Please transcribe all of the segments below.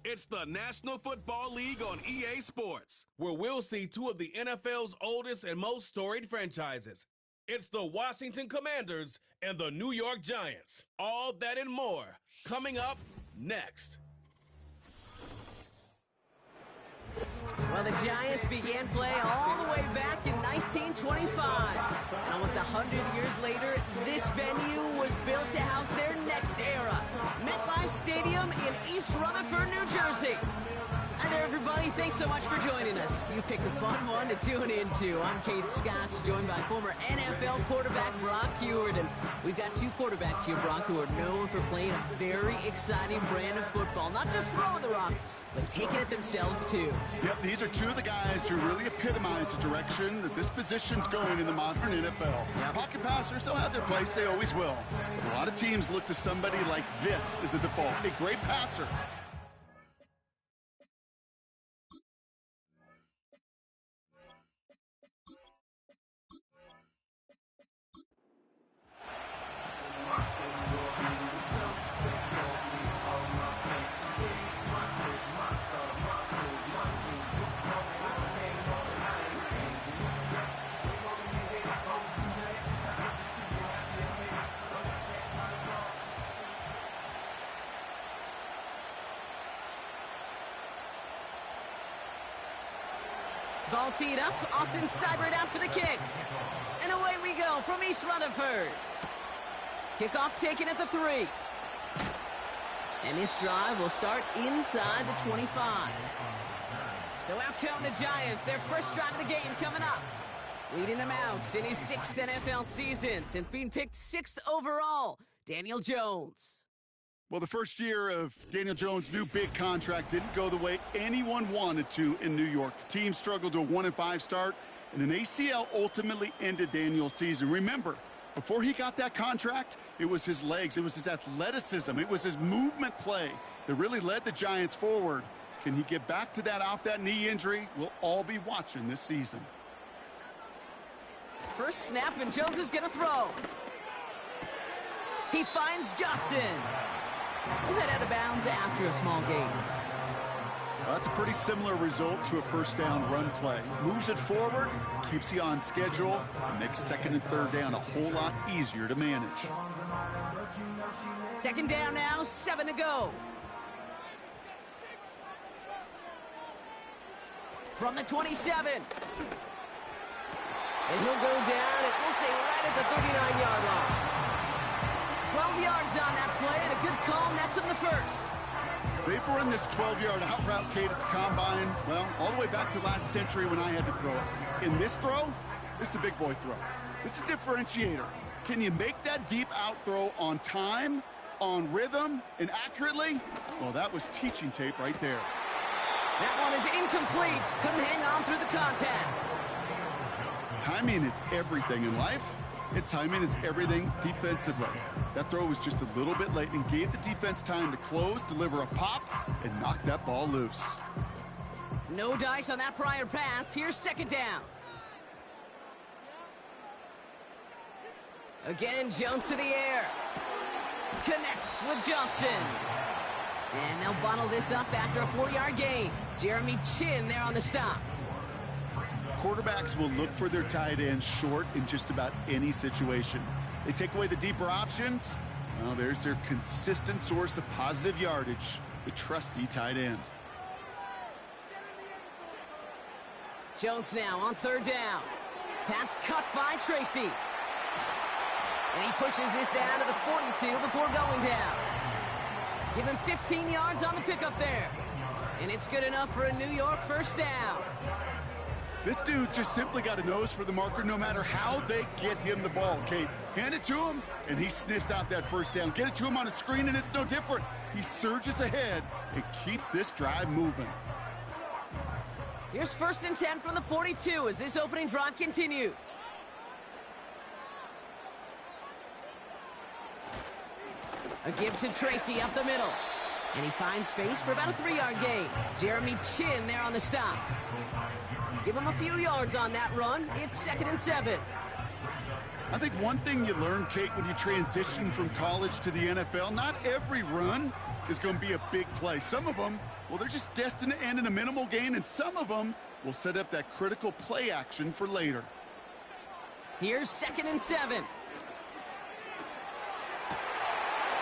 It's the National Football League on EA Sports, where we'll see two of the NFL's oldest and most storied franchises. It's the Washington Commanders and the New York Giants. All that and more coming up next. Well, the Giants began play all the way back in 1925. And almost 100 years later, this venue was built to house their next era. MetLife Stadium in East Rutherford, New Jersey. Hi there, everybody. Thanks so much for joining us. You picked a fun one to tune into. I'm Kate Scott, joined by former NFL quarterback Brock Huard. And we've got two quarterbacks here, Brock, who are known for playing a very exciting brand of football. Not just throwing the rock, but taking it themselves, too. Yep, these are two of the guys who really epitomize the direction that this position's going in the modern NFL. Yep. Pocket passers, they'll have their place. They always will. But a lot of teams look to somebody like this as a default. A great passer. Ball teed up. Austin Seibert out for the kick. And away we go from East Rutherford. Kickoff taken at the 3. And this drive will start inside the 25. So out come the Giants. Their first drive of the game coming up. Leading them out in his 6th NFL season since being picked 6th overall, Daniel Jones. Well, the first year of Daniel Jones' new big contract didn't go the way anyone wanted to in New York. The team struggled to a 1-5 start, and an ACL ultimately ended Daniel's season. Remember, before he got that contract, it was his legs, it was his athleticism, it was his movement play that really led the Giants forward. Can he get back to that off that knee injury? We'll all be watching this season. First snap, and Jones is going to throw. He finds Johnson. He'll head out of bounds after a small gain. Well, that's a pretty similar result to a first down run play. Moves it forward, keeps you on schedule, and makes 2nd and 3rd down a whole lot easier to manage. 2nd down now, 7 to go. From the 27. And he'll go down, and we'll say right at the 39-yard line. 12 yards on that play, and a good call nets him the first. They've run this 12-yard out route, Kate, at the combine, well, all the way back to last century when I had to throw it. In this throw, this is a big boy throw. It's a differentiator. Can you make that deep out throw on time, on rhythm, and accurately? Well, that was teaching tape right there. That one is incomplete. Couldn't hang on through the contact. Timing is everything in life. And timing is everything defensively. That throw was just a little bit late and gave the defense time to close, deliver a pop, and knock that ball loose. No dice on that prior pass. Here's 2nd down. Again, Jones to the air. Connects with Johnson. And they'll bottle this up after a 4-yard gain. Jeremy Chin there on the stop. Quarterbacks will look for their tight end short in just about any situation. They take away the deeper options. Well, there's their consistent source of positive yardage, the trusty tight end. Jones now on 3rd down. Pass cut by Tracy. And he pushes this down to the 42 before going down. Give him 15 yards on the pickup there. And it's good enough for a New York first down. This dude just simply got a nose for the marker no matter how they get him the ball, Kate. Hand it to him, and he sniffs out that first down. Get it to him on a screen, and it's no different. He surges ahead and keeps this drive moving. Here's 1st and 10 from the 42 as this opening drive continues. A give to Tracy up the middle. And he finds space for about a 3-yard gain. Jeremy Chin there on the stop. Give him a few yards on that run. It's 2nd and 7. I think one thing you learn, Kate, when you transition from college to the NFL, not every run is going to be a big play. Some of them well, they're just destined to end in a minimal gain, and some of them will set up that critical play action for later. Here's 2nd and 7.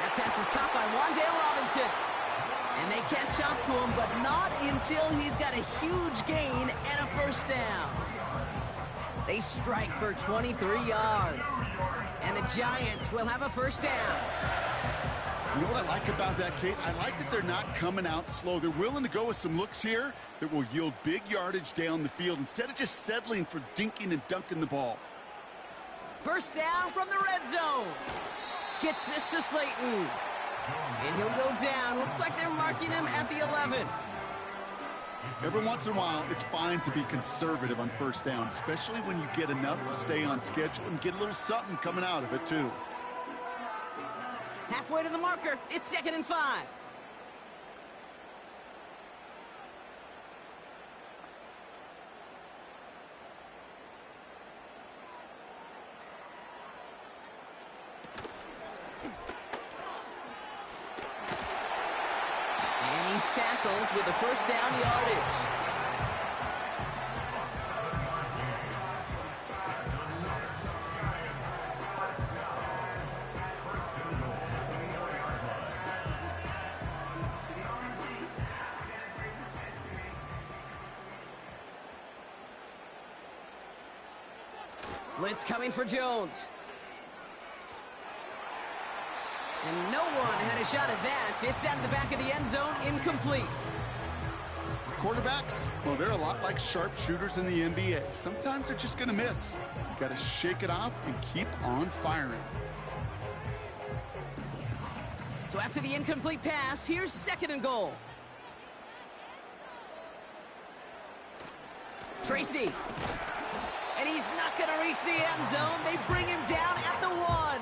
That pass is caught by Wan'Dale Robinson. And they catch up to him, but not until he's got a huge gain and a first down. They strike for 23 yards. And the Giants will have a first down. You know what I like about that, Kate? I like that they're not coming out slow. They're willing to go with some looks here that will yield big yardage down the field instead of just settling for dinking and dunking the ball. First down from the red zone. Gets this to Slayton. And he'll go down. Looks like they're marking him at the 11. Every once in a while, it's fine to be conservative on first down, especially when you get enough to stay on schedule and get a little something coming out of it, too. Halfway to the marker. It's 2nd and 5. And he's tackled with a first down yardage. Blitz coming for Jones. And no one had a shot at that. It's out of the back of the end zone, incomplete. Quarterbacks, well, they're a lot like sharpshooters in the NBA. Sometimes they're just going to miss. You got to shake it off and keep on firing. So after the incomplete pass, here's 2nd and goal. Tracy. And he's not going to reach the end zone. They bring him down at the 1.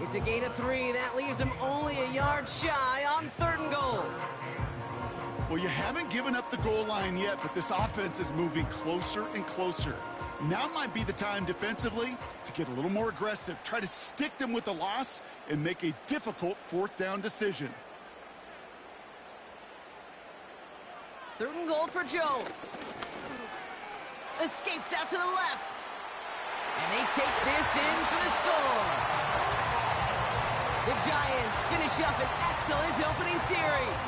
It's a gain of 3. That leaves him only a yard shy on 3rd and goal. Well, you haven't given up the goal line yet, but this offense is moving closer and closer. Now might be the time defensively to get a little more aggressive. Try to stick them with the loss and make a difficult 4th down decision. 3rd and goal for Jones. Escapes out to the left. And they take this in for the score. The Giants finish up an excellent opening series.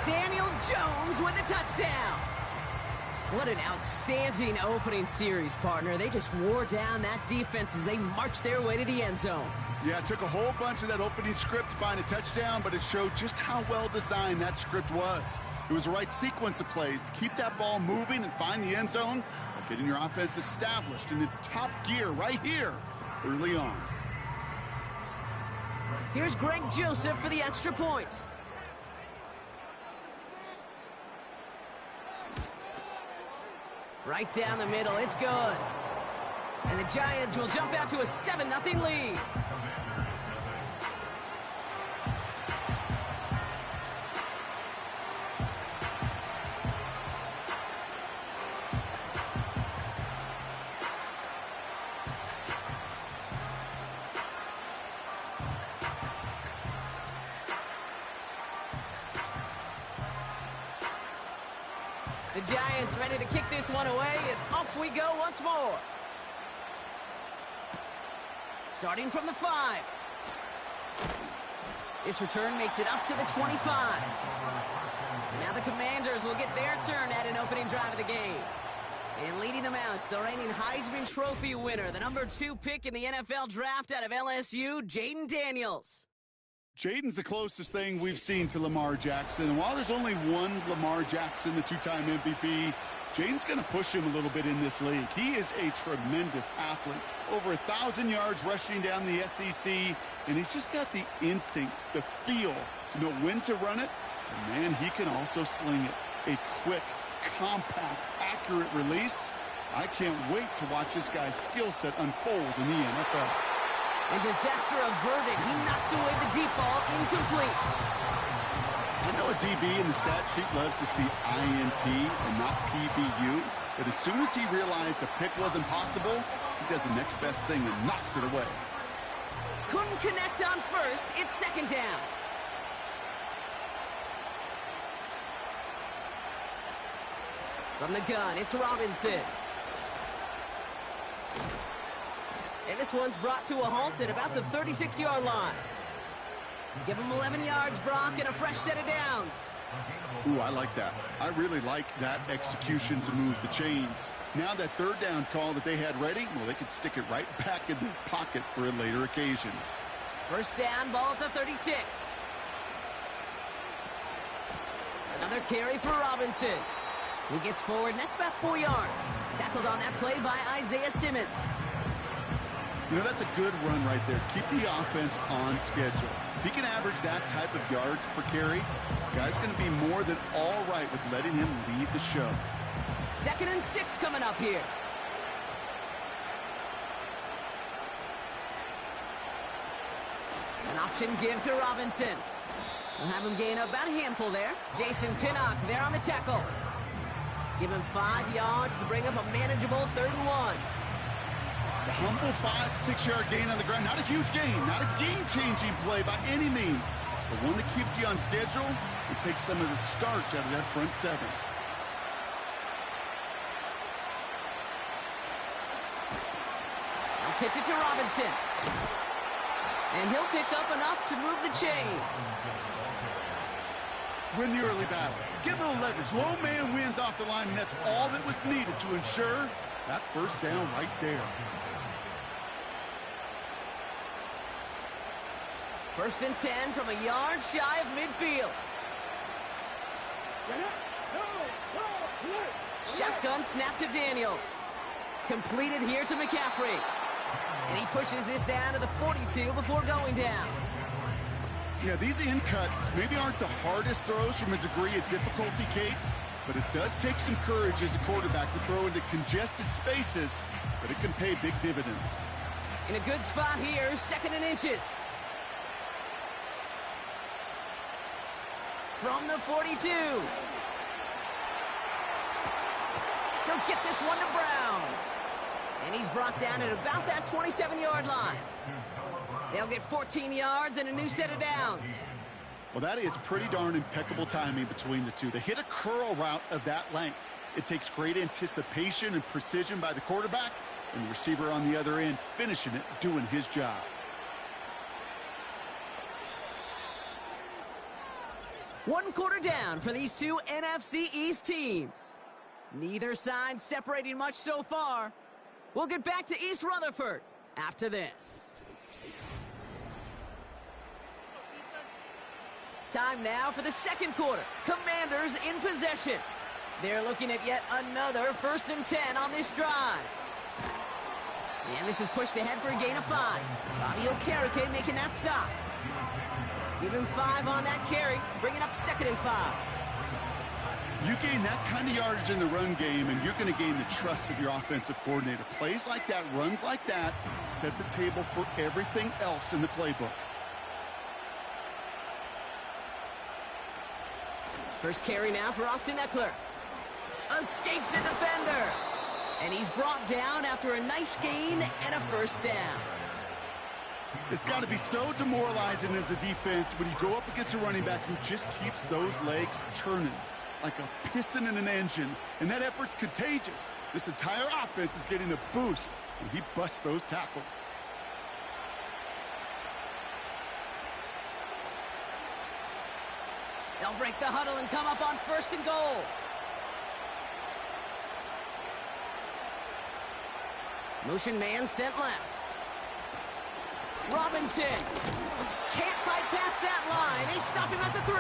Daniel Jones with a touchdown. What an outstanding opening series, partner. They just wore down that defense as they marched their way to the end zone. Yeah, it took a whole bunch of that opening script to find a touchdown, but it showed just how well designed that script was. It was the right sequence of plays to keep that ball moving and find the end zone, while getting your offense established in its top gear right here early on. Here's Greg Joseph for the extra point. Right down the middle, it's good. And the Giants will jump out to a 7-0 lead. The Giants ready to kick this one away, and off we go once more. Starting from the 5. This return makes it up to the 25. So now the Commanders will get their turn at an opening drive of the game. And leading them out is the reigning Heisman Trophy winner, the number 2 pick in the NFL draft out of LSU, Jayden Daniels. Jayden's the closest thing we've seen to Lamar Jackson. And while there's only one Lamar Jackson, the 2-time MVP, Jayden's going to push him a little bit in this league. He is a tremendous athlete. Over 1,000 yards rushing down the SEC. And he's just got the instincts, the feel to know when to run it. And, man, he can also sling it. A quick, compact, accurate release. I can't wait to watch this guy's skill set unfold in the NFL. And disaster averted. He knocks away the deep ball, incomplete. I know a DB in the stat sheet loves to see INT and not PBU, but as soon as he realized a pick wasn't possible, he does the next best thing and knocks it away. Couldn't connect on first. It's 2nd down. From the gun, it's Robinson. And this one's brought to a halt at about the 36-yard line. Give him 11 yards, Brock, and a fresh set of downs. Ooh, I like that. I really like that execution to move the chains. Now that third down call that they had ready, well, they could stick it right back in their pocket for a later occasion. First down, ball at the 36. Another carry for Robinson. He gets forward, and that's about 4 yards. Tackled on that play by Isaiah Simmons. You know, that's a good run right there. Keep the offense on schedule. If he can average that type of yards per carry, this guy's going to be more than all right with letting him lead the show. 2nd and 6 coming up here. An option give to Robinson. We'll have him gain about a handful there. Jason Pinnock there on the tackle. Give him 5 yards to bring up a manageable 3rd and 1. A humble 5-6 yard gain on the ground. Not a huge gain, not a game-changing play by any means, but one that keeps you on schedule and takes some of the starch out of that front seven. I'll pitch it to Robinson. And he'll pick up enough to move the chains. Win the early battle. Get a little leverage. Low man wins off the line, and that's all that was needed to ensure that first down right there. 1st and 10 from a yard shy of midfield. Shotgun snap to Daniels. Completed here to McCaffrey. And he pushes this down to the 42 before going down. Yeah, these in cuts maybe aren't the hardest throws from a degree of difficulty, Kate, but it does take some courage as a quarterback to throw into congested spaces, but it can pay big dividends. In a good spot here, 2nd and inches. From the 42. He'll get this one to Brown. And he's brought down at about that 27-yard line. They'll get 14 yards and a new set of downs. Well, that is pretty darn impeccable timing between the two. They hit a curl route of that length. It takes great anticipation and precision by the quarterback, and the receiver on the other end finishing it, doing his job. One quarter down for these two NFC East teams. Neither side separating much so far. We'll get back to East Rutherford after this. Time now for the 2nd quarter. Commanders in possession. They're looking at yet another 1st and 10 on this drive. And this is pushed ahead for a gain of 5. Bobby Okereke making that stop. Give him 5 on that carry, bringing up 2nd and 5. You gain that kind of yardage in the run game, and you're going to gain the trust of your offensive coordinator. Plays like that, runs like that, set the table for everything else in the playbook. First carry now for Austin Eckler. Escapes a defender. And he's brought down after a nice gain and a 1st down. It's got to be so demoralizing as a defense when you go up against a running back who just keeps those legs churning like a piston in an engine, and that effort's contagious. This entire offense is getting a boost, and he busts those tackles. They'll break the huddle and come up on 1st and goal. Motion man sent left. Robinson can't fight past that line. They stop him at the 3.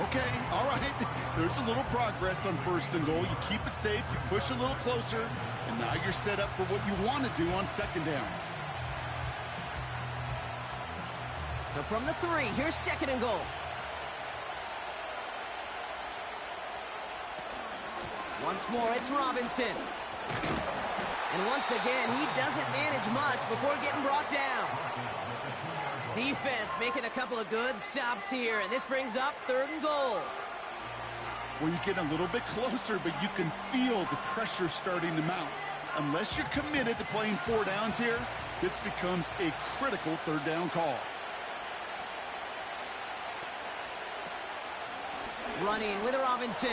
Okay, all right. There's a little progress on 1st and goal. You keep it safe, you push a little closer, and now you're set up for what you want to do on 2nd down. So from the 3, here's 2nd and goal. Once more, it's Robinson. And once again, he doesn't manage much before getting brought down. Defense making a couple of good stops here, and this brings up 3rd and goal. Well, you get a little bit closer, but you can feel the pressure starting to mount. Unless you're committed to playing 4 downs here, this becomes a critical 3rd down call. Running with Robinson.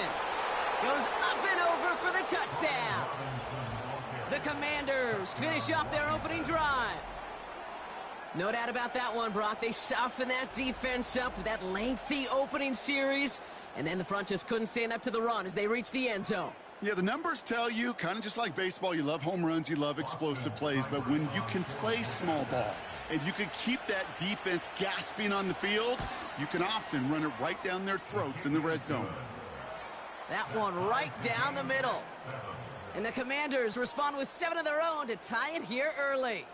Goes up and over for the touchdown. The Commanders finish off their opening drive. No doubt about that one, Brock. They softened that defense up with that lengthy opening series, and then the front just couldn't stand up to the run as they reached the end zone. Yeah, the numbers tell you, kind of just like baseball, you love home runs, you love explosive plays, but when you can play small ball and you can keep that defense gasping on the field, you can often run it right down their throats in the red zone. That one right down the middle. And the Commanders respond with 7 of their own to tie it here early.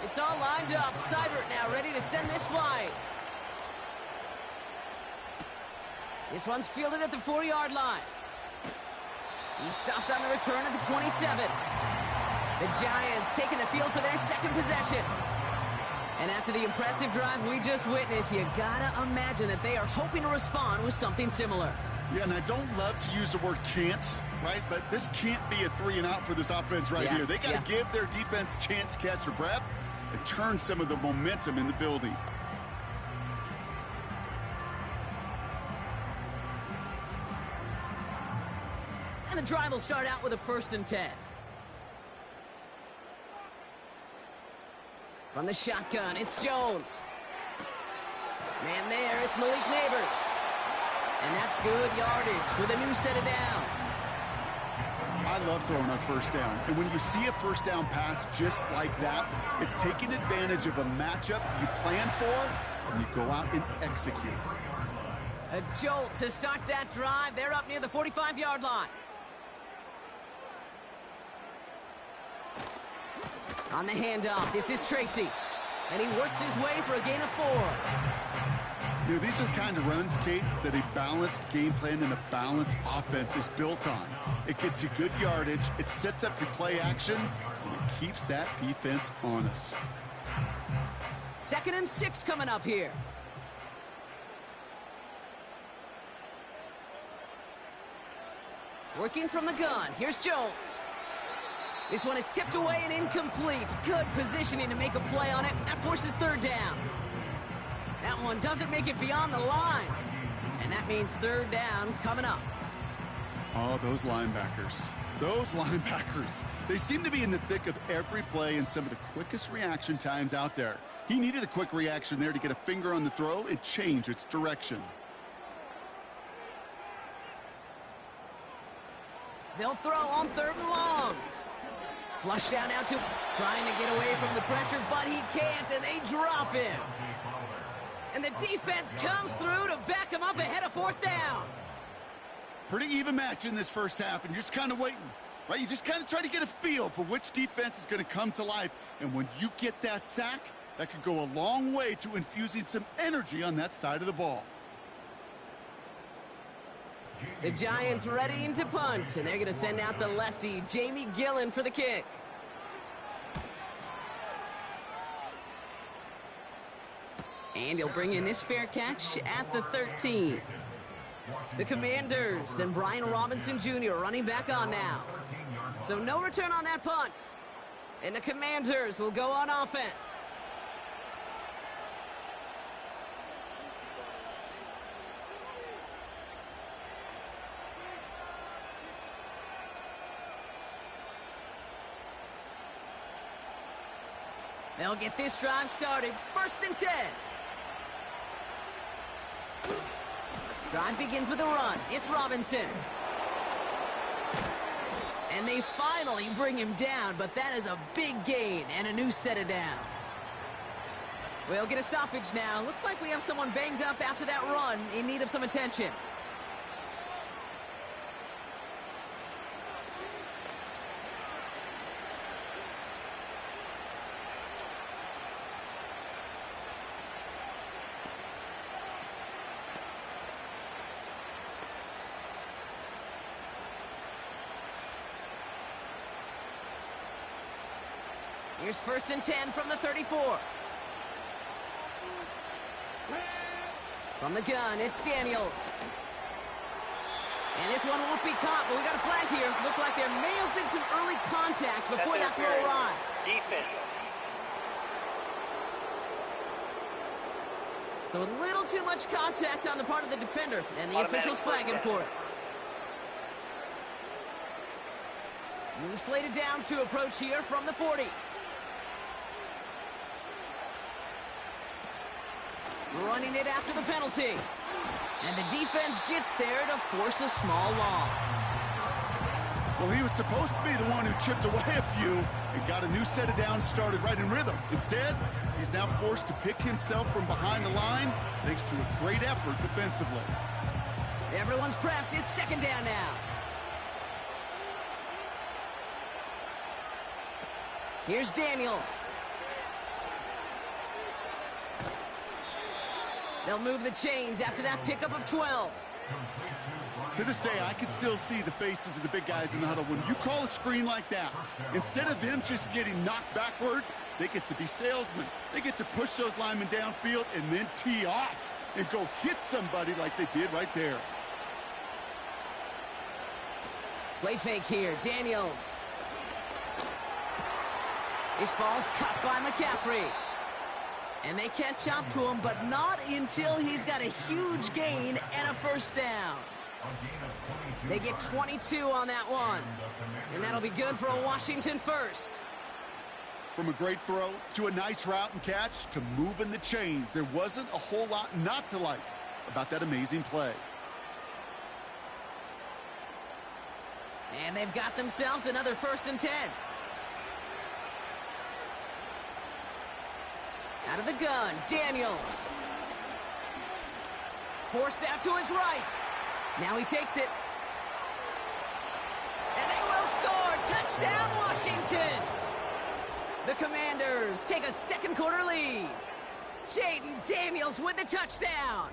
It's all lined up. Seibert now ready to send this flight. This one's fielded at the 4-yard line. He's stopped on the return at the 27. The Giants taking the field for their second possession. And after the impressive drive we just witnessed, you gotta imagine that they are hoping to respond with something similar. Yeah, and I don't love to use the word can't, right? But this can't be a 3-and-out for this offense here. They got to give their defense a chance to catch their breath and turn some of the momentum in the building. And the drive will start out with a 1st and 10. From the shotgun, it's Jones. Man there, it's Malik Neighbors. And that's good yardage with a new set of downs. I love throwing on 1st down. And when you see a 1st down pass just like that, it's taking advantage of a matchup you plan for, and you go out and execute. A jolt to start that drive. They're up near the 45-yard line. On the handoff, this is Tracy. And he works his way for a gain of 4. You know, these are the kind of runs, Kate, that a balanced game plan and a balanced offense is built on. It gets you good yardage, it sets up your play action, and it keeps that defense honest. 2nd and 6 coming up here. Working from the gun, here's Jones. This one is tipped away and incomplete. Good positioning to make a play on it. That forces 3rd down. That one doesn't make it beyond the line. And that means 3rd down coming up. Oh, those linebackers. Those linebackers. They seem to be in the thick of every play and some of the quickest reaction times out there. He needed a quick reaction there to get a finger on the throw and change its direction. They'll throw on 3rd and long. Flush down now to trying to get away from the pressure, but he can't, and they drop him. And the defense comes through to back him up ahead of 4th down. Pretty even match in this 1st half, and you're just kind of waiting, right? You just kind of try to get a feel for which defense is going to come to life. And when you get that sack, that could go a long way to infusing some energy on that side of the ball. The Giants readying to punt, and they're going to send out the lefty, Jamie Gillen, for the kick. And he'll bring in this fair catch at the 13. The Commanders and Brian Robinson Jr. running back on now. So no return on that punt. And the Commanders will go on offense. They'll get this drive started. 1st and 10. Drive begins with a run. It's Robinson. And they finally bring him down, but that is a big gain and a new set of downs. We'll get a stoppage now. Looks like we have someone banged up after that run in need of some attention. Here's 1st and 10 from the 34. From the gun, it's Daniels. And this one won't be caught, but we got a flag here. Looked like there may have been some early contact before that throw arrived. Defense. So a little too much contact on the part of the defender, and the officials flagging for it. New slated downs to approach here from the 40. Running it after the penalty. And the defense gets there to force a small loss. Well, he was supposed to be the one who chipped away a few and got a new set of downs started right in rhythm. Instead, he's now forced to pick himself from behind the line thanks to a great effort defensively. Everyone's prepped. It's 2nd down now. Here's Daniels. They'll move the chains after that pickup of 12. To this day, I can still see the faces of the big guys in the huddle. When you call a screen like that, instead of them just getting knocked backwards, they get to be salesmen. They get to push those linemen downfield and then tee off and go hit somebody like they did right there. Play fake here, Daniels. This ball's cut by McCaffrey. And they catch up to him, but not until he's got a huge gain and a 1st down. They get 22 on that one. And that'll be good for a Washington 1st. From a great throw to a nice route and catch to moving the chains, there wasn't a whole lot not to like about that amazing play. And they've got themselves another 1st and 10. Out of the gun, Daniels. Forced out to his right. Now he takes it. And they will score. Touchdown, Washington. The Commanders take a 2nd quarter lead. Jaden Daniels with the touchdown.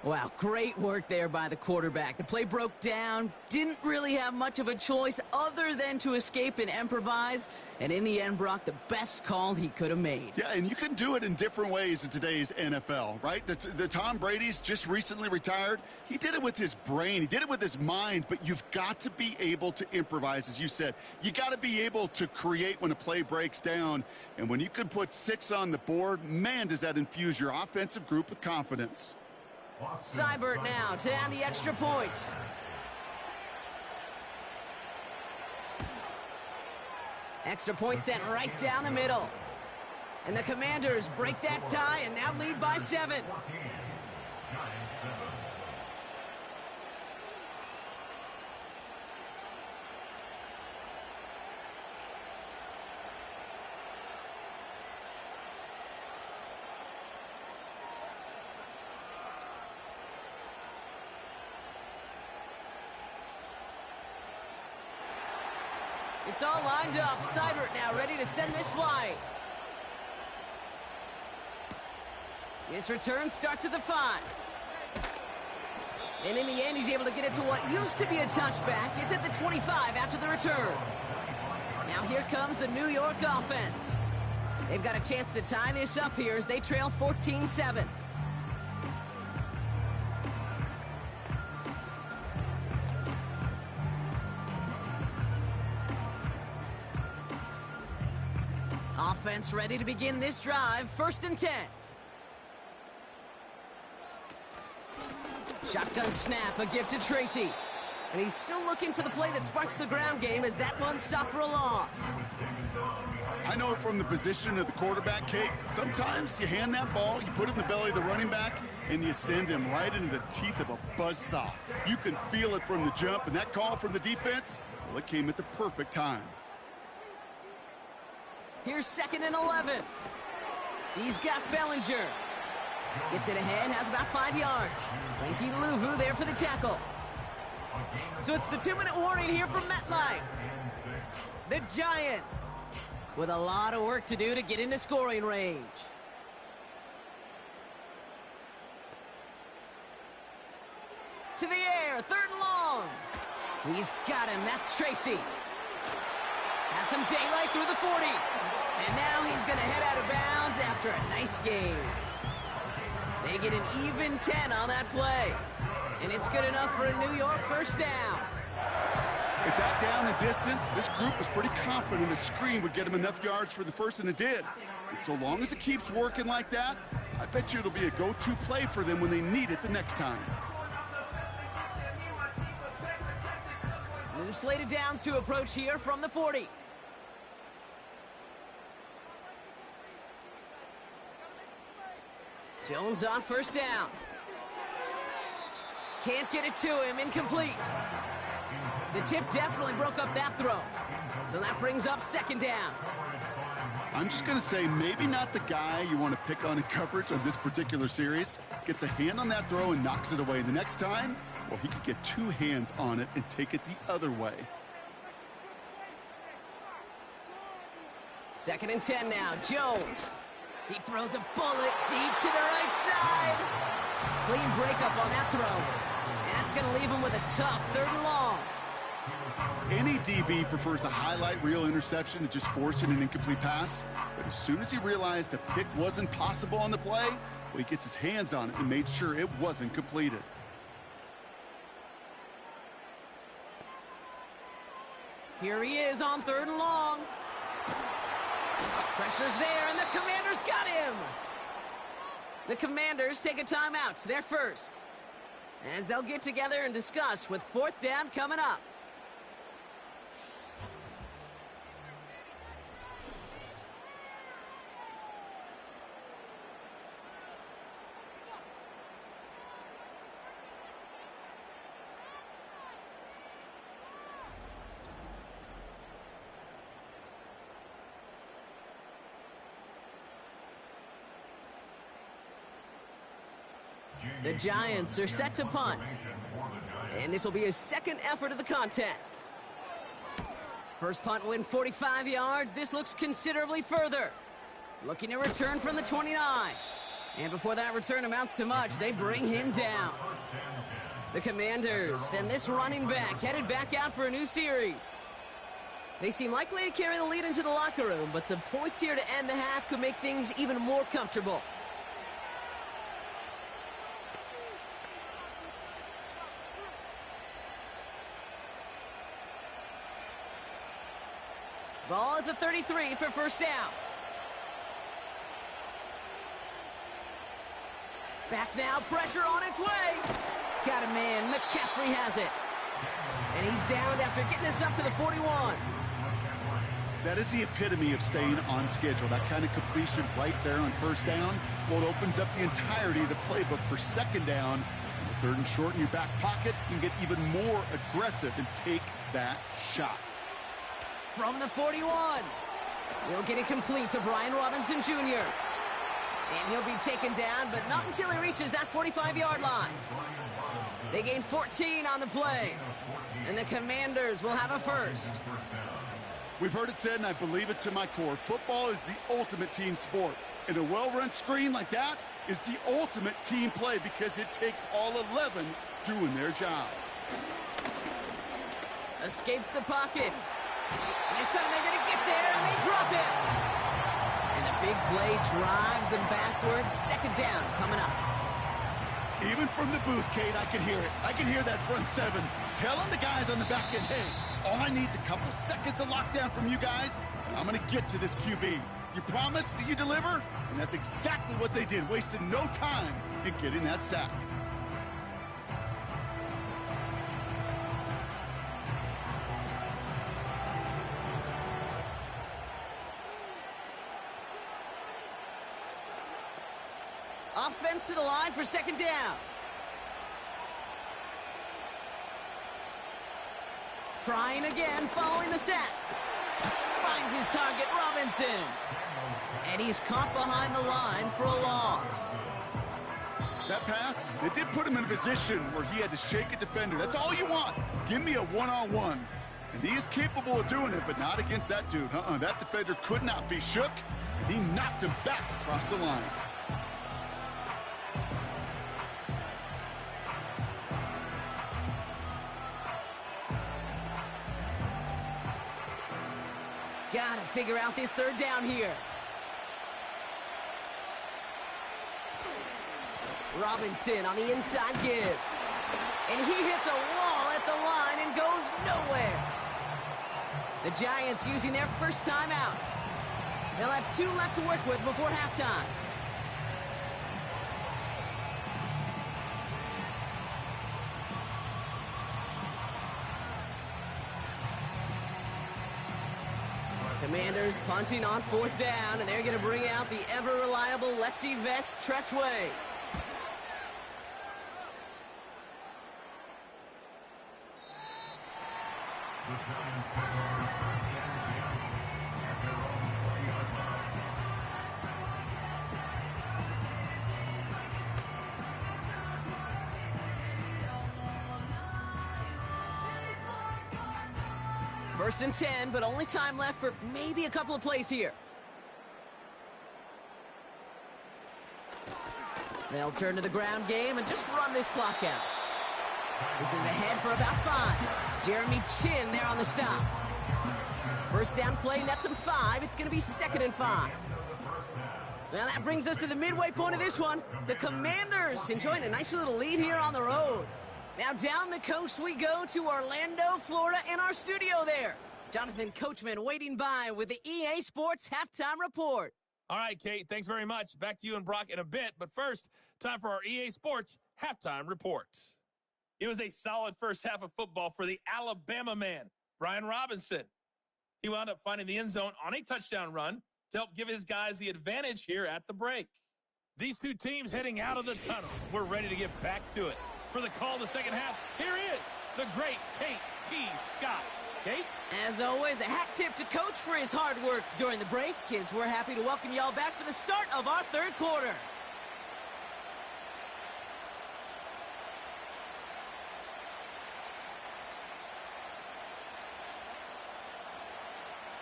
Wow, great work there by the quarterback. The play broke down, didn't really have much of a choice other than to escape and improvise, and in the end, Brock, the best call he could have made. Yeah, and you can do it in different ways in today's NFL, right? The Tom Brady's just recently retired. He did it with his brain. He did it with his mind, but you've got to be able to improvise, as you said. You got to be able to create when a play breaks down, and when you can put 6 on the board, man, does that infuse your offensive group with confidence. Seibert now to add the extra point. Extra point sent right down the middle. And the Commanders break that tie and now lead by 7. It's all lined up. Seibert now ready to send this flying. His return starts at the 5. And in the end, he's able to get it to what used to be a touchback. It's at the 25 after the return. Now here comes the New York offense. They've got a chance to tie this up here as they trail 14-7. Offense ready to begin this drive. 1st and 10. Shotgun snap, a gift to Tracy. And he's still looking for the play that sparks the ground game as that one stopped for a loss. I know it from the position of the quarterback, Kate. Sometimes you hand that ball, you put it in the belly of the running back, and you send him right into the teeth of a buzzsaw. You can feel it from the jump, and that call from the defense, well, it came at the perfect time. Here's 2nd and 11. He's got Bellinger. Gets it ahead, has about 5 yards. Frankie Louvu there for the tackle. So it's the 2-minute warning here from MetLife. The Giants with a lot of work to do to get into scoring range. To the air, 3rd and long. He's got him, that's Tracy. Has some daylight through the 40. And now he's going to head out of bounds after a nice game. They get an even 10 on that play. And it's good enough for a New York first down. With that down and distance, this group was pretty confident the screen would get them enough yards for the first, and it did. And so long as it keeps working like that, I bet you it'll be a go-to play for them when they need it the next time. New slated downs to approach here from the 40. Jones on first down. Can't get it to him, incomplete. The tip definitely broke up that throw. So that brings up second down. I'm just going to say maybe not the guy you want to pick on in coverage on this particular series. Gets a hand on that throw and knocks it away. The next time, well, he could get two hands on it and take it the other way. Second and 10 now, Jones. He throws a bullet deep to the right side. Clean breakup on that throw. And that's going to leave him with a tough third and long. Any DB prefers a highlight reel interception to just forcing an incomplete pass. But as soon as he realized a pick wasn't possible on the play, well, he gets his hands on it and made sure it wasn't completed. Here he is on third and long. Pressure's there, and the Commanders got him. The Commanders take a timeout. They're first, as they'll get together and discuss with fourth down coming up. The Giants are set to punt. And this will be his second effort of the contest. First punt win 45 yards. This looks considerably further. Looking to return from the 29. And before that return amounts to much, they bring him down. The Commanders and this running back headed back out for a new series. They seem likely to carry the lead into the locker room, but some points here to end the half could make things even more comfortable. Ball at the 33 for first down. Back now, pressure on its way. Got a man, McCaffrey has it. And he's downed after getting this up to the 41. That is the epitome of staying on schedule. That kind of completion right there on first down. Well, it opens up the entirety of the playbook for second down. And third and short in your back pocket, you can get even more aggressive and take that shot. From the 41. He'll get it complete to Brian Robinson Jr. And he'll be taken down, but not until he reaches that 45-yard line. They gain 14 on the play. And the Commanders will have a first. We've heard it said, and I believe it to my core, football is the ultimate team sport. And a well-run screen like that is the ultimate team play because it takes all 11 doing their job. Escapes the pocket. And this time they're going to get there, and they drop it. And the big play drives them backwards. Second down coming up. Even from the booth, Kate, I can hear it. I can hear that front seven telling the guys on the back end, hey, all I need is a couple seconds of lockdown from you guys, and I'm going to get to this QB. You promise that you deliver? And that's exactly what they did, wasted no time in getting that sack. Offense to the line for second down. Trying again following the sack. Finds his target, Robinson. And he's caught behind the line for a loss. That pass, it did put him in a position where he had to shake a defender. That's all you want. Give me a one-on-one. And he is capable of doing it, but not against that dude. That defender could not be shook, and he knocked him back across the line. Gotta figure out this third down here. Robinson on the inside give. And he hits a wall at the line and goes nowhere. The Giants using their first time out. They'll have 2 left to work with before halftime. Commanders punting on 4th down, and they're going to bring out the ever-reliable lefty vets, Tressway. First and 10, but only time left for maybe a couple of plays here. They'll turn to the ground game and just run this clock out. This is ahead for about 5. Jeremy Chin there on the stop. First down play nets him 5. It's going to be 2nd and 5. Now that brings us to the midway point of this one. The Commanders enjoying a nice little lead here on the road. Now down the coast we go to Orlando, Florida, in our studio there. Jonathan Coachman waiting by with the EA Sports Halftime Report. All right, Kate, thanks very much. Back to you and Brock in a bit. But first, time for our EA Sports Halftime Report. It was a solid first half of football for the Alabama man, Brian Robinson. He wound up finding the end zone on a touchdown run to help give his guys the advantage here at the break. These 2 teams heading out of the tunnel. We're ready to get back to it. For the call of the second half, here is the great Kate T. Scott. Kate? As always, a hat tip to Coach for his hard work during the break, as we're happy to welcome y'all back for the start of our 3rd quarter.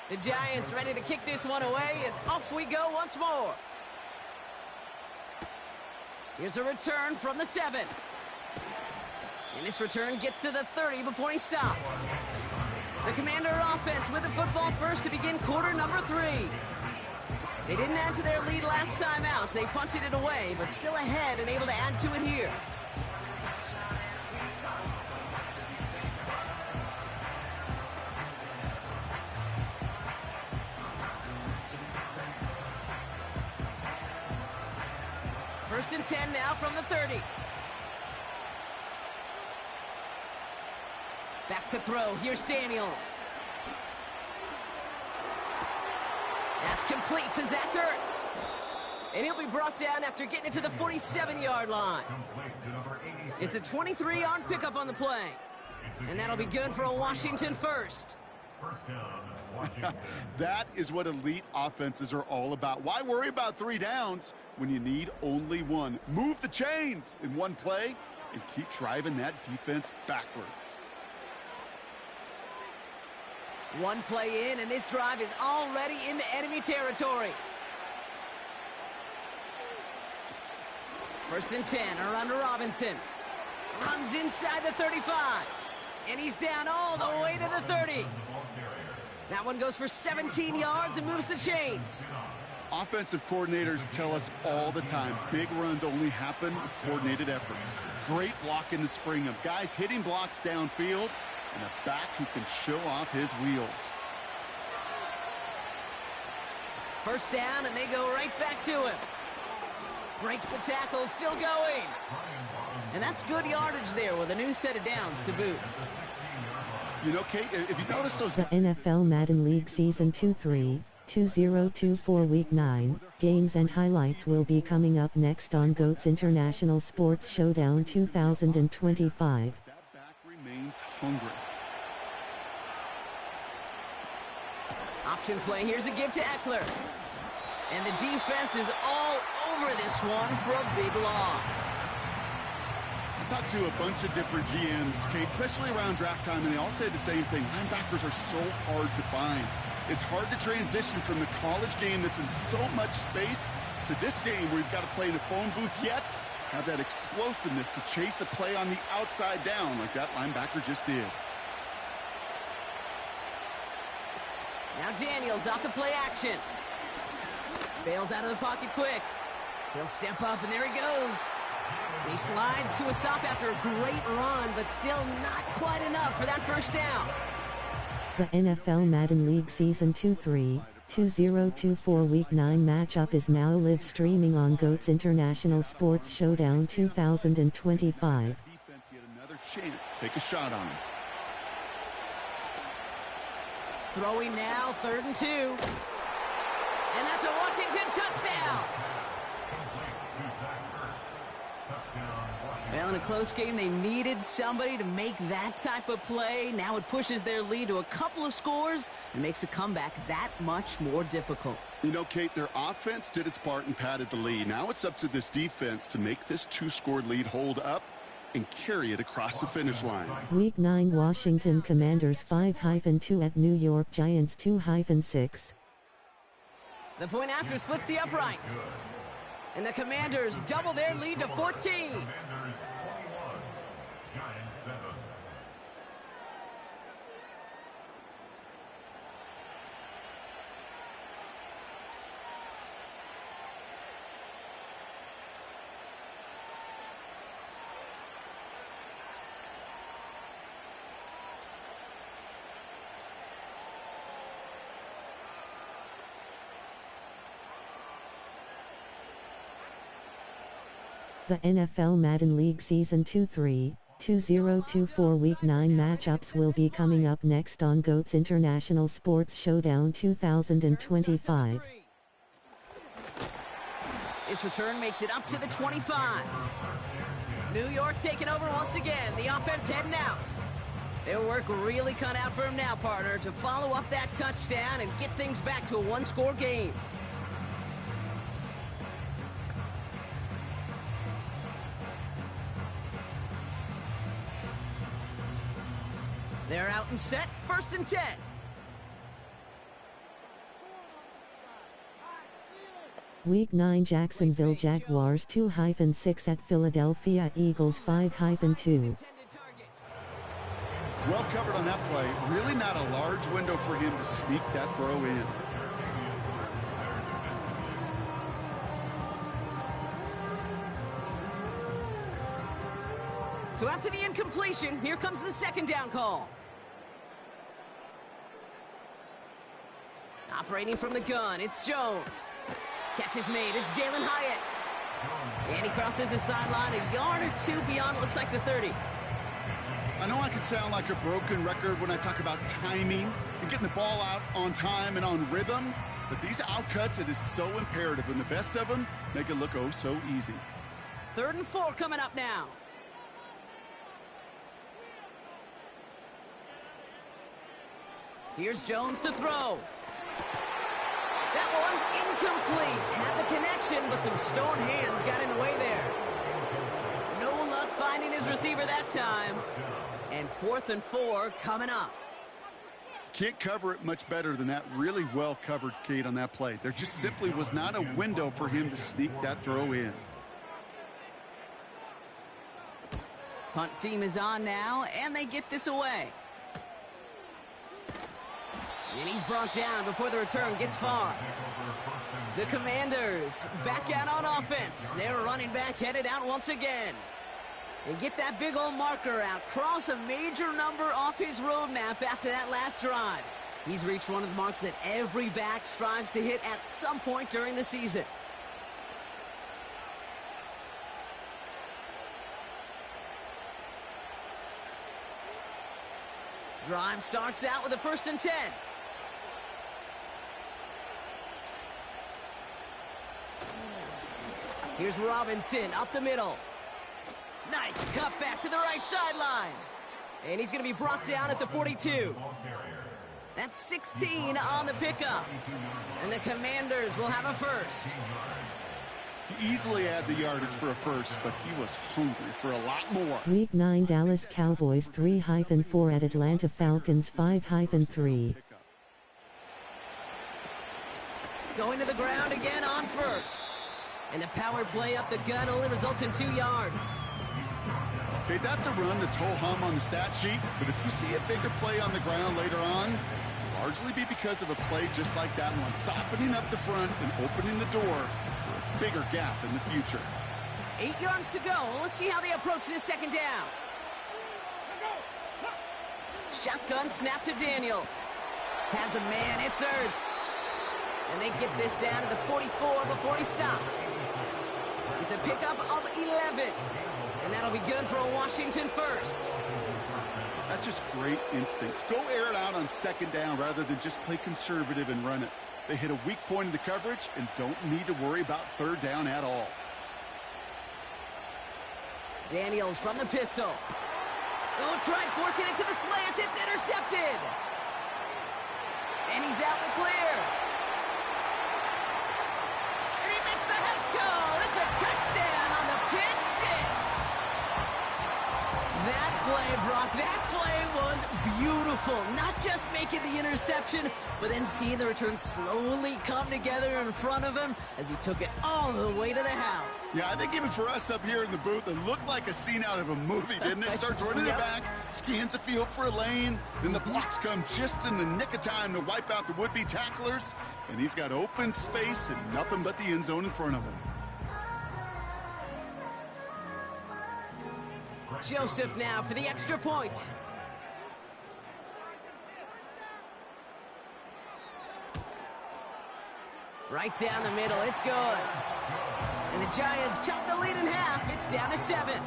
The Giants ready to kick this one away, and off we go once more. Here's a return from the 7. And this return gets to the 30 before he stopped. The Commander offense with the football first to begin quarter number 3. They didn't add to their lead last time out. They punted it away, but still ahead and able to add to it here. First and 10 now from the 30. Back to throw. Here's Daniels. That's complete to Zach Ertz. And he'll be brought down after getting it to the 47-yard line. It's a 23-yard pickup on the play. And that'll be good for a Washington first. That is what elite offenses are all about. Why worry about 3 downs when you need only 1? Move the chains in one play and keep driving that defense backwards. One play in, and this drive is already into enemy territory. First and 10, around to Robinson. Runs inside the 35. And he's down all the way to the 30. That one goes for 17 yards and moves the chains. Offensive coordinators tell us all the time, big runs only happen with coordinated efforts. Great block in the spring of guys hitting blocks downfield, and a back who can show off his wheels. First down, and they go right back to him. Breaks the tackle, still going. And that's good yardage there with a new set of downs to boot. You know, Kate, if you notice those... The NFL Madden League Season 2-3, 2024 Week 9, games and highlights will be coming up next on GOAT's International Sports Showdown 2025. That back remains hungry. Option play, here's a give to Eckler. And the defense is all over this one for a big loss. I talked to a bunch of different GMs, Kate, especially around draft time, and they all say the same thing. Linebackers are so hard to find. It's hard to transition from the college game that's in so much space to this game where you've got to play in a phone booth, yet have that explosiveness to chase a play on the outside down like that linebacker just did. Now Daniels off the play action. Bails out of the pocket quick. He'll step up, and there he goes. And he slides to a stop after a great run, but still not quite enough for that first down. The NFL Madden League Season 2-3, 2024 Week 9 matchup is now live streaming on GOAT's International Sports Showdown 2025. Defense yet another chance to take a shot on him. Throwing now, 3rd and 2. And that's a Washington touchdown. Well, in a close game, they needed somebody to make that type of play. Now it pushes their lead to a couple of scores and makes a comeback that much more difficult. You know, Kate, their offense did its part and padded the lead. Now it's up to this defense to make this 2-score lead hold up and carry it across the finish line. Week 9 Washington Commanders 5-2 at New York Giants 2-6. The point after splits the uprights. And the Commanders double their lead to 14. The NFL Madden League Season 2-3, 2024 Week 9 matchups will be coming up next on GOAT's International Sports Showdown 2025. This return makes it up to the 25. New York taking over once again. The offense heading out. Their work really cut out for him now, partner, to follow up that touchdown and get things back to a one-score game. They're out and set, 1st and 10. Week 9 Jacksonville Jaguars 2-6 at Philadelphia Eagles 5-2. Well covered on that play. Really not a large window for him to sneak that throw in. So after the incompletion, here comes the 2nd down call. Operating from the gun, it's Jones. Catch is made, it's Jalen Hyatt. And he crosses the sideline a yard or two beyond, it looks like the 30. I know I can sound like a broken record when I talk about timing and getting the ball out on time and on rhythm, but these outcuts, it is so imperative, and the best of them make it look oh so easy. 3rd and 4 coming up now. Here's Jones to throw. That one's incomplete. Had the connection, but some stone hands got in the way there. No luck finding his receiver that time. And 4th and 4 coming up. Can't cover it much better than that. Really well covered, Kate, on that play. There just simply was not a window for him to sneak that throw in. Punt team is on now, and they get this away. And he's brought down before the return gets far. The Commanders back out on offense. Their running back headed out once again. And get that big old marker out. Cross a major number off his roadmap after that last drive. He's reached one of the marks that every back strives to hit at some point during the season. Drive starts out with a 1st and 10. Here's Robinson up the middle. Nice cut back to the right sideline. And he's going to be brought down at the 42. That's 16 on the pickup. And the Commanders will have a first. He easily had the yardage for a first, but he was hungry for a lot more. Week 9 Dallas Cowboys 3-4 at Atlanta Falcons 5-3. Going to the ground again on first. And the power play up the gut only results in 2 yards. Okay, that's a run that's ho-hum on the stat sheet, but if you see a bigger play on the ground later on, largely be because of a play just like that one, softening up the front and opening the door for a bigger gap in the future. 8 yards to go. Let's see how they approach this second down. Shotgun snap to Daniels. Has a man, it's Ertz. And they get this down to the 44 before he stopped. It's a pickup of 11. And that'll be good for a Washington first. That's just great instincts. Go air it out on second down rather than just play conservative and run it. They hit a weak point in the coverage and don't need to worry about third down at all. Daniels from the pistol. Oh, tried forcing it to the slant. It's intercepted. And he's out in the clear. And he makes the house go. It's a touchdown on the pick six. That play, Brock, that play was beautiful. Not just making the interception, but then seeing the return slowly come together in front of him as he took it all the way to the house. Yeah, I think even for us up here in the booth, it looked like a scene out of a movie, didn't it? Starts running it back, scans the field for a lane, then the blocks come just in the nick of time to wipe out the would-be tacklers, and he's got open space and nothing but the end zone in front of him. Joseph now for the extra point. Right down the middle, it's good. And the Giants chop the lead in half. It's down to 7.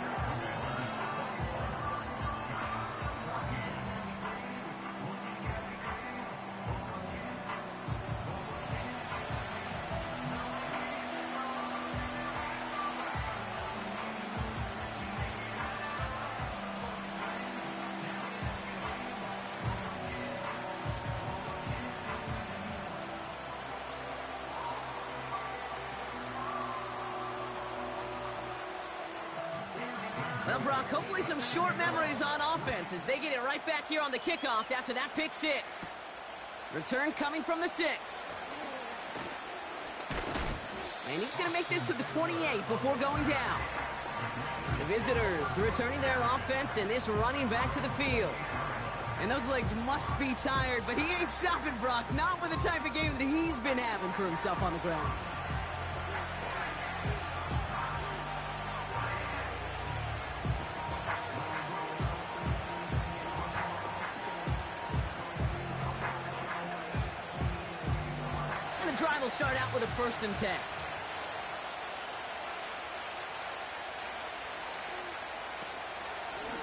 Well, Brock, hopefully some short memories on offense as they get it right back here on the kickoff after that pick six. Return coming from the 6. And he's going to make this to the 28 before going down. The visitors returning their offense and this running back to the field. And those legs must be tired, but he ain't stopping, Brock. Not with the type of game that he's been having for himself on the ground. And the drive will start out with a 1st and 10.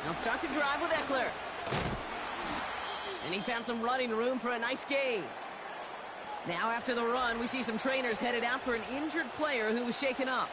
They'll start the drive with Eckler. And he found some running room for a nice gain. Now after the run, we see some trainers headed out for an injured player who was shaken up.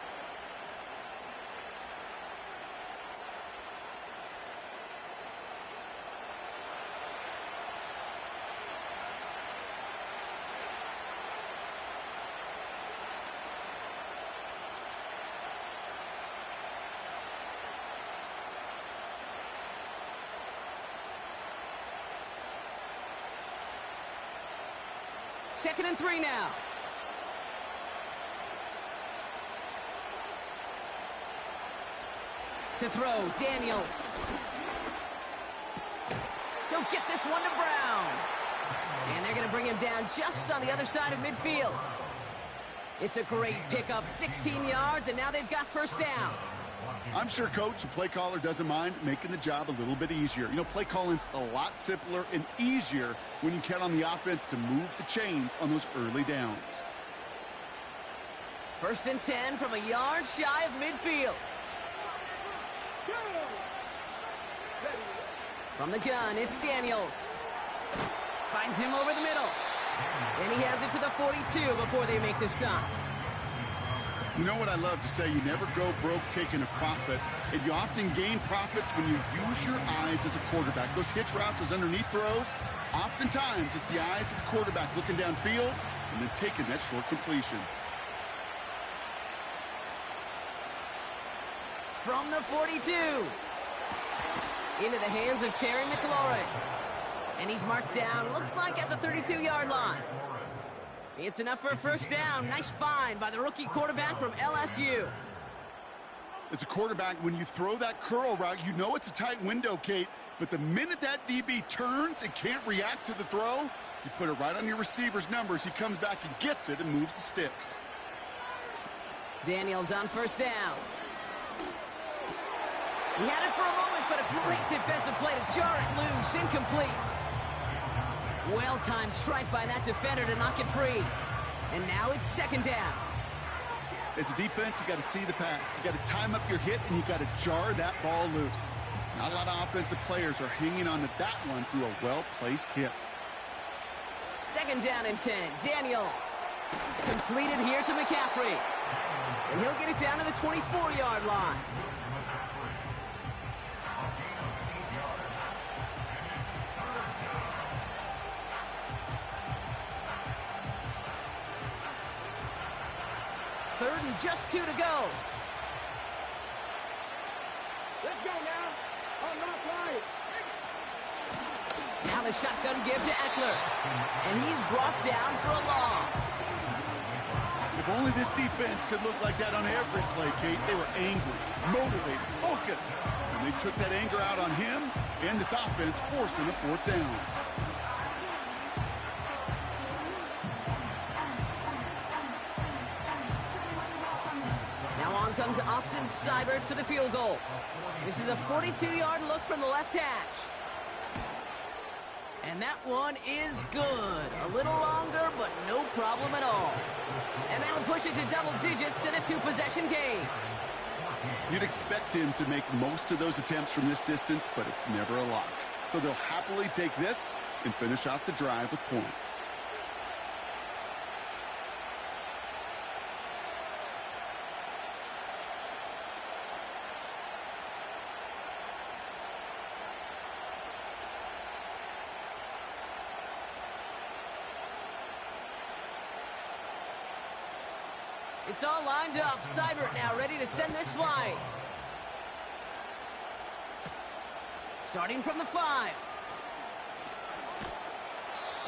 Second and 3 now. To throw, Daniels. He'll get this one to Brown. And they're going to bring him down just on the other side of midfield. It's a great pickup, 16 yards, and now they've got 1st down. I'm sure coach and play caller doesn't mind making the job a little bit easier. You know, play calling's a lot simpler and easier when you count on the offense to move the chains on those early downs. 1st and 10 from a yard shy of midfield. From the gun, it's Daniels. Finds him over the middle. And he has it to the 42 before they make the stop. You know what I love to say? You never go broke taking a profit, and you often gain profits when you use your eyes as a quarterback. Those hitch routes, those underneath throws, oftentimes it's the eyes of the quarterback looking downfield and then taking that short completion. From the 42. Into the hands of Terry McLaurin. And he's marked down, looks like at the 32-yard line. It's enough for a 1st down. Nice find by the rookie quarterback from LSU. As a quarterback, when you throw that curl route, you know it's a tight window, Kate. But the minute that DB turns and can't react to the throw, You put it right on your receiver's numbers. He comes back and gets it and moves the sticks. Daniels on first down. He had it for a moment, but a great defensive play to jar it loose. Incomplete. Well-timed strike by that defender to knock it free. And now it's second down. As a defense, you got to see the pass. You got to time up your hit, and you got to jar that ball loose. Not a lot of offensive players are hanging on to that one through a well-placed hit. Second down and 10. Daniels. Completed here to McCaffrey. And he'll get it down to the 24-yard line. Third and just 2 to go. Let's go now. On my play. Now the shotgun give to Eckler. And he's brought down for a loss. If only this defense could look like that on every play, Kate. They were angry, motivated, focused. And they took that anger out on him and this offense, forcing a fourth down. Now on comes Austin Seibert for the field goal. This is a 42-yard look from the left hash. And that one is good. A little longer, but no problem at all. And that'll push it to double digits in a two-possession game. You'd expect him to make most of those attempts from this distance, but it's never a lock. So they'll happily take this and finish off the drive with points. It's all lined up. Seibert now ready to send this flying. Starting from the 5.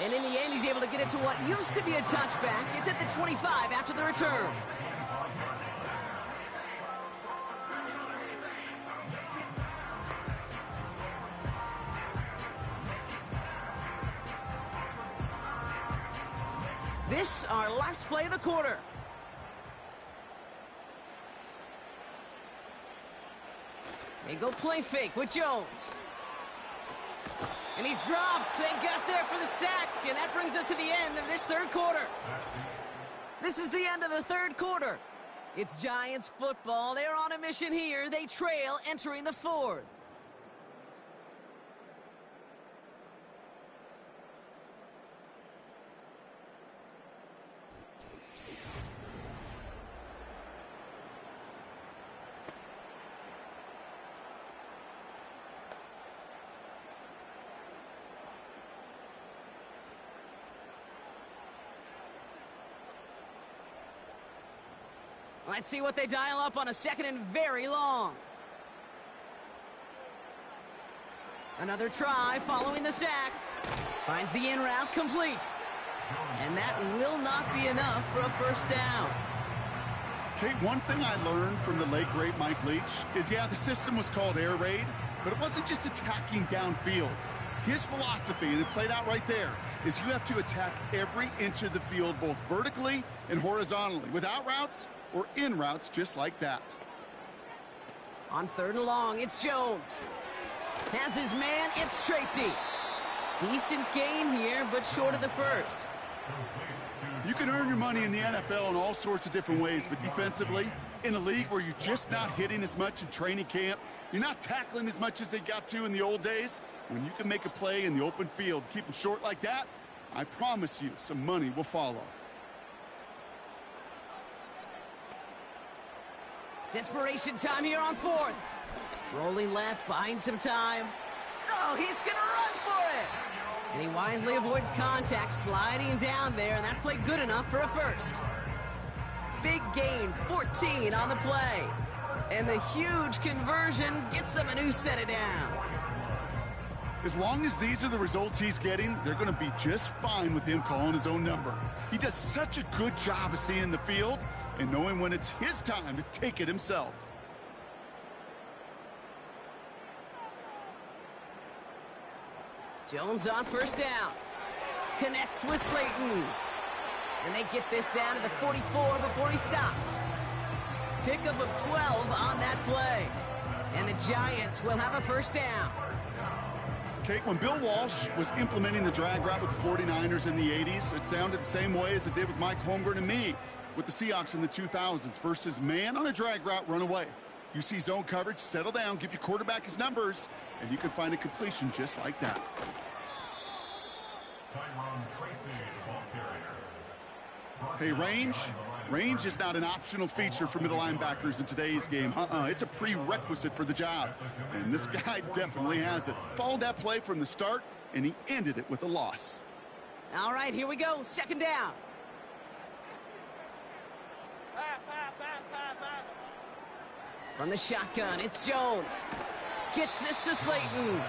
And in the end, he's able to get it to what used to be a touchback. It's at the 25 after the return. This, our last play of the quarter. They go play fake with Jones. And he's dropped. They got there for the sack. And that brings us to the end of this third quarter. This is the end of the third quarter. It's Giants football. They're on a mission here. They trail entering the fourth. Let's see what they dial up on a second and very long. Another try following the sack. Finds the in route complete. And that will not be enough for a first down. Kate, one thing I learned from the late, great Mike Leach is, yeah, the system was called air raid, but it wasn't just attacking downfield. His philosophy, and it played out right there, is you have to attack every inch of the field, both vertically and horizontally, without routes or in routes just like that. On third and long, it's Jones. Has his man, it's Tracy. Decent game here, but short of the first. You can earn your money in the NFL in all sorts of different ways, but defensively, in a league where you're just not hitting as much in training camp, you're not tackling as much as they got to in the old days, when you can make a play in the open field, keep them short like that, I promise you some money will follow. Desperation time here on fourth. Rolling left, buying some time. Oh, he's going to run for it. And he wisely avoids contact, sliding down there, and that played good enough for a first. Big gain, 14 on the play. And the huge conversion gets them a new set of downs. As long as these are the results he's getting, they're going to be just fine with him calling his own number. He does such a good job of seeing the field and knowing when it's his time to take it himself. Jones on first down. connects with Slayton. And they get this down to the 44 before he stopped. Pickup of 12 on that play. And the Giants will have a first down. Kate, when Bill Walsh was implementing the drag route with the 49ers in the 80s, it sounded the same way as it did with Mike Holmgren and me with the Seahawks in the 2000s versus man on a drag route, run away. You see zone coverage, settle down, give your quarterback his numbers, and you can find a completion just like that. Hey, range is not an optional feature for middle linebackers in today's game. It's a prerequisite for the job. And this guy definitely has it. Followed that play from the start, and he ended it with a loss. All right, here we go. Second down. From the shotgun, it's Jones. Gets this to Slayton.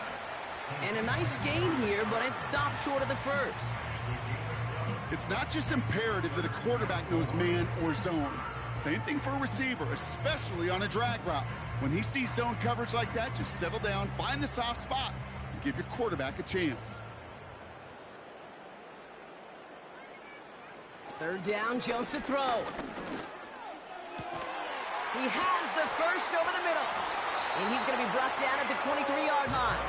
And a nice gain here, but it stopped short of the first. It's not just imperative that a quarterback knows man or zone. Same thing for a receiver, especially on a drag route. When he sees zone coverage like that, just settle down, find the soft spot, and give your quarterback a chance. Third down, Jones to throw. He has the first over the middle. And he's going to be brought down at the 23-yard line.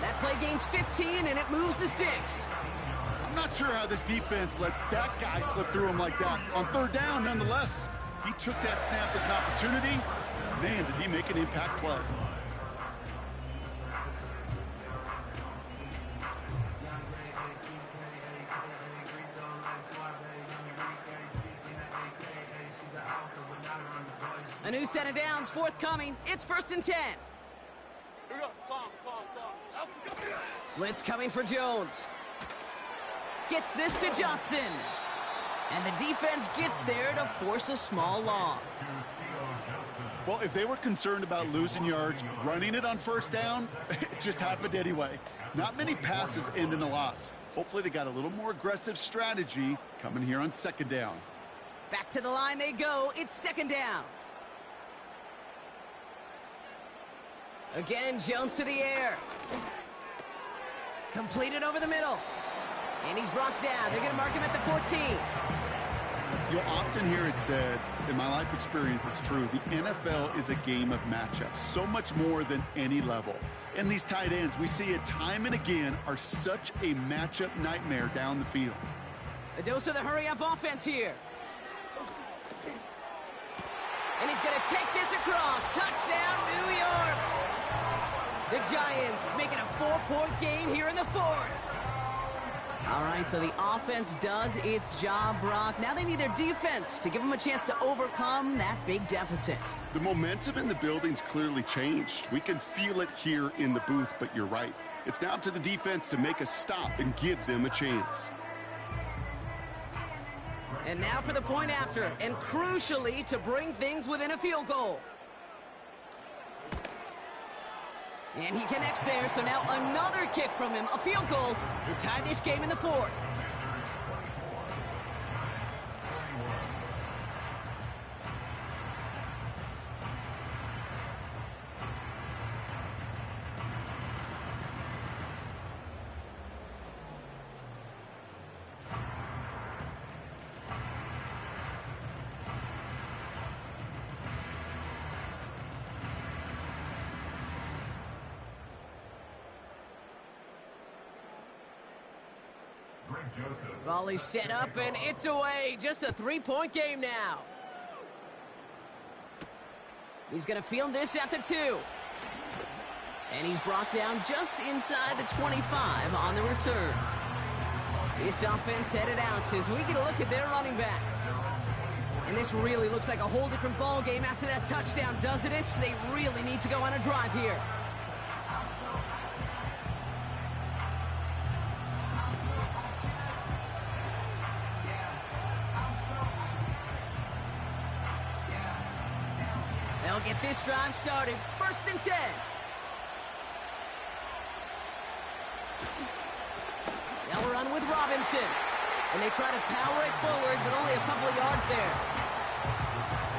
That play gains 15, and it moves the sticks. I'm not sure how this defense let that guy slip through him like that. On third down, nonetheless, he took that snap as an opportunity. Man, did he make an impact play. A new set of downs forthcoming. It's 1st and 10. Blitz coming for Jones. Gets this to Johnson. And the defense gets there to force a small loss. Well, if they were concerned about losing yards, running it on first down, it just happened anyway. Not many passes end in a loss. Hopefully they got a little more aggressive strategy coming here on second down. Back to the line they go. It's second down. Again, Jones to the air. Completed over the middle. And he's brought down. They're going to mark him at the 14. You'll often hear it said, in my life experience, it's true, the NFL is a game of matchups, so much more than any level. And these tight ends, we see it time and again, are such a matchup nightmare down the field. A dose of the hurry-up offense here. And he's going to take this across. Touchdown, New York. The Giants making a 4-point game here in the fourth. All right, so the offense does its job, Brock. Now they need their defense to give them a chance to overcome that big deficit. The momentum in the building's clearly changed. We can feel it here in the booth, but you're right. It's now up to the defense to make a stop and give them a chance. And now for the point after, and crucially to bring things within a field goal. And he connects there, so now another kick from him, a field goal, to tie this game in the fourth. Volley set up, and it's away. Just a 3-point game now. He's going to field this at the 2. And he's brought down just inside the 25 on the return. This offense headed out as we get a look at their running back. And this really looks like a whole different ball game after that touchdown, doesn't it? They really need to go on a drive here. They'll get this drive started. 1st and 10. They'll run with Robinson. And they try to power it forward, but only a couple of yards there.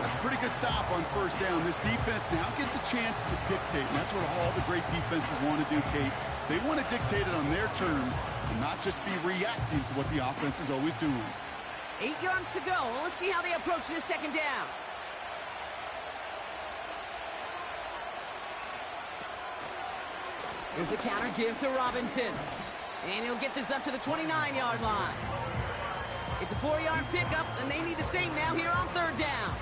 That's a pretty good stop on first down. This defense now gets a chance to dictate, and that's what all the great defenses want to do, Kate. They want to dictate it on their terms and not just be reacting to what the offense is always doing. 8 yards to go. Let's see how they approach this second down. Here's a counter give to Robinson. And he'll get this up to the 29-yard line. It's a 4-yard pickup, and they need the same now here on third down.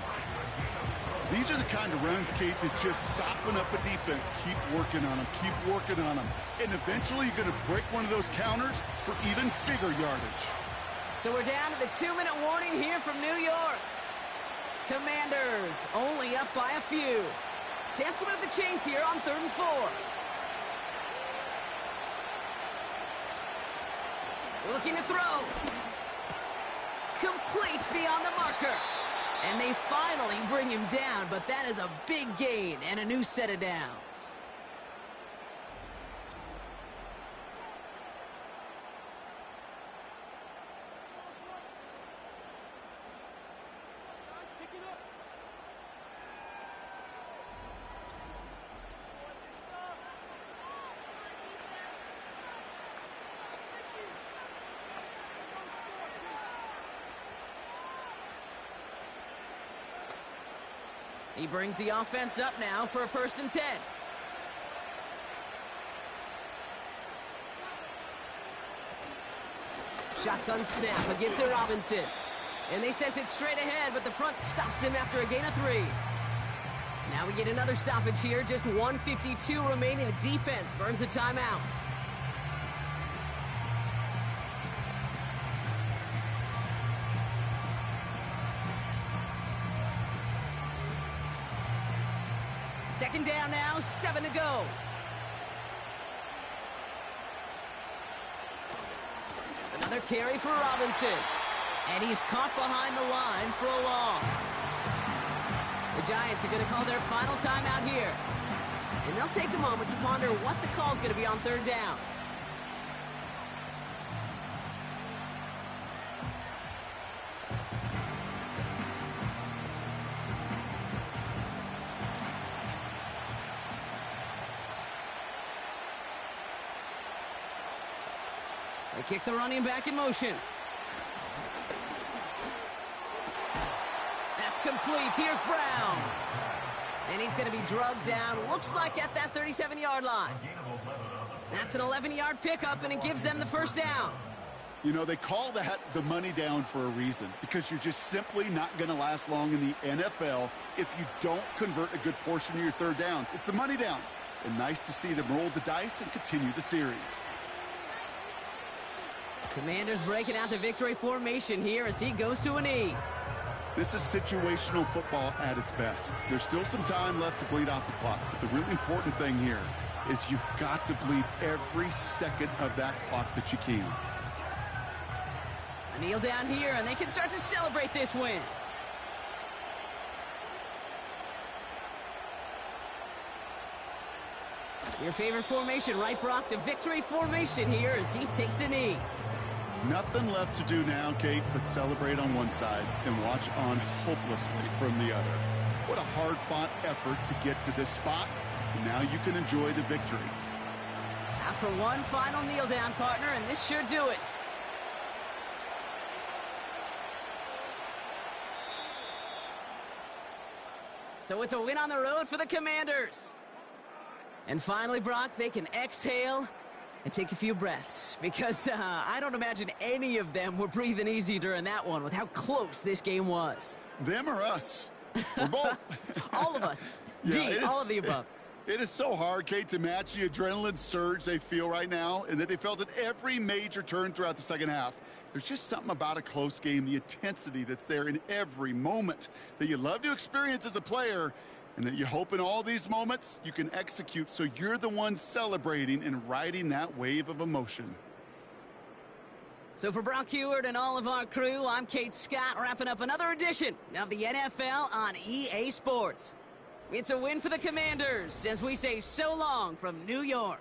These are the kind of runs, Kate, that just soften up a defense. Keep working on them. Keep working on them. And eventually you're going to break one of those counters for even bigger yardage. So we're down to the 2-minute warning here from New York. Commanders only up by a few. Chance to move the chains here on 3rd and 4. Looking to throw. Complete beyond the marker. And they finally bring him down, but that is a big gain and a new set of downs. He brings the offense up now for a 1st and 10. Shotgun snap, a give to Robinson. And they sent it straight ahead, but the front stops him after a gain of 3. Now we get another stoppage here, just 1:52 remaining. The defense burns a timeout. Second down now, 7 to go. Another carry for Robinson. And he's caught behind the line for a loss. The Giants are going to call their final timeout here. And they'll take a moment to ponder what the call is going to be on 3rd down. They kick the running back in motion. That's complete. Here's Brown. And he's going to be drugged down, looks like at that 37-yard line. That's an 11-yard pickup, and it gives them the 1st down. You know, they call that the money down for a reason, because you're just simply not going to last long in the NFL if you don't convert a good portion of your 3rd downs. It's the money down. And nice to see them roll the dice and continue the series. Commanders breaking out the victory formation here as he goes to a knee. This is situational football at its best. There's still some time left to bleed off the clock, but the really important thing here is you've got to bleed every second of that clock that you can. A kneel down here, and they can start to celebrate this win. Your favorite formation, right, Brock? The victory formation here as he takes a knee. Nothing left to do now, Kate, but celebrate on one side and watch on hopelessly from the other. What a hard-fought effort to get to this spot, and now you can enjoy the victory. After one final kneel down, partner, and this should do it. So it's a win on the road for the Commanders. And finally, Brock, they can exhale and take a few breaths, because I don't imagine any of them were breathing easy during that one with how close this game was. Them or us? We're both. All of us. Yeah, all of the above. It is so hard, Kate, to match the adrenaline surge they feel right now and that they felt at every major turn throughout the second half. There's just something about a close game, the intensity that's there in every moment that you love to experience as a player, and that you hope in all these moments you can execute so you're the one celebrating and riding that wave of emotion. So for Brock Heward and all of our crew, I'm Kate Scott, wrapping up another edition of the NFL on EA Sports. It's a win for the Commanders as we say so long from New York.